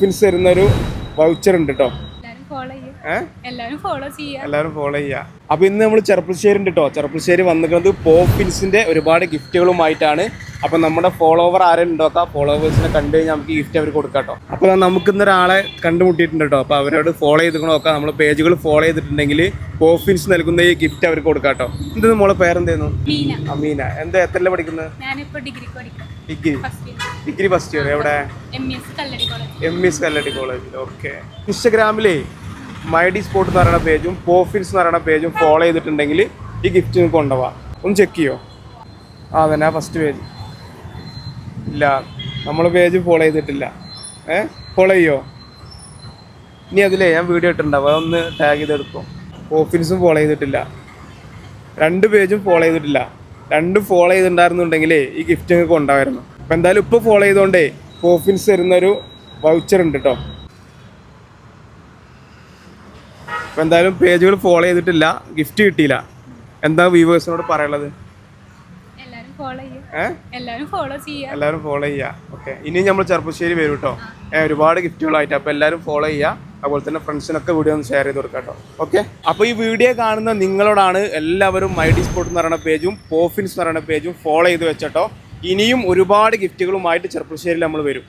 Fins തരുന്നൊരു voucher ഉണ്ട് കേട്ടോ. എല്ലാവരും ഫോളോ ചെയ്യുക. അപ്പൊ ഇന്ന് നമ്മൾ ചെർപ്പുളശ്ശേരി ഉണ്ട് കേട്ടോ. ചെർപ്പുളശ്ശേരി വന്നിരിക്കുന്നത് പോപ്പിൻസിന്റെ ഒരുപാട് ഗിഫ്റ്റുകളുമായിട്ടാണ്. അപ്പൊ നമ്മുടെ ഫോളോവർ ആരെങ്കിലും ഉണ്ടോക്കാം, ഫോളോവേഴ്സിനെ കണ്ടു കഴിഞ്ഞാൽ നമുക്ക് ഗിഫ്റ്റ് അവർ കൊടുക്കാം കേട്ടോ. അപ്പൊ നമുക്ക് ഇന്നൊരാളെ കണ്ടുമുട്ടിയിട്ടുണ്ട് കേട്ടോ. അപ്പൊ അവരോട് ഫോളോ ചെയ്ത് നോക്കാം. നമ്മളെ പേജുകൾ ഫോളോ ചെയ്തിട്ടുണ്ടെങ്കിൽ പോപ്പിൻസ് നൽകുന്ന ഈ ഗിഫ്റ്റ് അവർക്ക് കൊടുക്കാം കേട്ടോ. എന്ത് നമ്മളെ പേരെന്തായിരുന്നു? അമീന. എന്താ എത്രല്ല പഠിക്കുന്നത്? Degree first year. എവിടെ? MS കല്ലടി കോളേജിൽ. ഓക്കെ. ഇൻസ്റ്റഗ്രാമിലേ മൈഡി സ്പോർട്ട് എന്ന് പറയുന്ന പേജും പോഫിൻസ് എന്ന് പറയുന്ന പേജും ഫോളോ ചെയ്തിട്ടുണ്ടെങ്കിൽ ഈ ഗിഫ്റ്റ് നിങ്ങൾക്ക് കൊണ്ടുപോവാം. ഒന്ന് ചെക്ക് ചെയ്യോ? തന്നെ ഫസ്റ്റ് പേജ് ഇല്ല, നമ്മൾ പേജ് ഫോളോ ചെയ്തിട്ടില്ല. ഫോളോ ചെയ്യോ? ഇനി അതിലേ ഞാൻ വീഡിയോ ഇട്ടിട്ടുണ്ടാവും, അതൊന്ന് ടാഗ് ചെയ്തെടുക്കും. പോഫിൻസും ഫോളോ ചെയ്തിട്ടില്ല, 2 പേജും ഫോളോ ചെയ്തിട്ടില്ല. 2 ഫോളോ ചെയ്തിട്ടുണ്ടായിരുന്നുണ്ടെങ്കിലേ ഈ ഗിഫ്റ്റ് നിങ്ങൾക്ക് കൊണ്ടുപോകാമായിരുന്നു. അപ്പം എന്തായാലും ഇപ്പോൾ ഫോളോ ചെയ്തുകൊണ്ടേ പോഫിൻസ് തരുന്നൊരു വൗച്ചർ ഉണ്ട് കേട്ടോ. അപ്പം എന്തായാലും പേജുകൾ ഫോളോ ചെയ്തിട്ടില്ല, ഗിഫ്റ്റ് കിട്ടിയില്ല. എന്താ വ്യൂവേഴ്സിനോട് പറയാനുള്ളത്? എല്ലാവരും ഫോളോ ചെയ്യുക. ഓക്കെ. ഇനി നമ്മൾ ചെർപ്പുളശ്ശേരി വരും കേട്ടോ. ഒരുപാട് ഗിഫ്റ്റുകളായിട്ട്. അപ്പോൾ എല്ലാവരും ഫോളോ ചെയ്യുക. അതുപോലെ തന്നെ ഫ്രണ്ട്സിനൊക്കെ വീഡിയോ ഒന്ന് ഷെയർ ചെയ്ത് കൊടുക്കാം കേട്ടോ. ഓക്കെ. അപ്പോൾ ഈ വീഡിയോ കാണുന്ന നിങ്ങളോടാണ് എല്ലാവരും മൈഡി സ്പോർട്ട് എന്ന് പറയുന്ന പേജും പോഫിൻസ് എന്ന് പറയുന്ന പേജും ഫോളോ ചെയ്ത് വെച്ചോ. ഇനിയും ഒരുപാട് ഗിഫ്റ്റുകളുമായിട്ട് ചെർപ്പുളശ്ശേരിയിൽ നമ്മൾ വരും.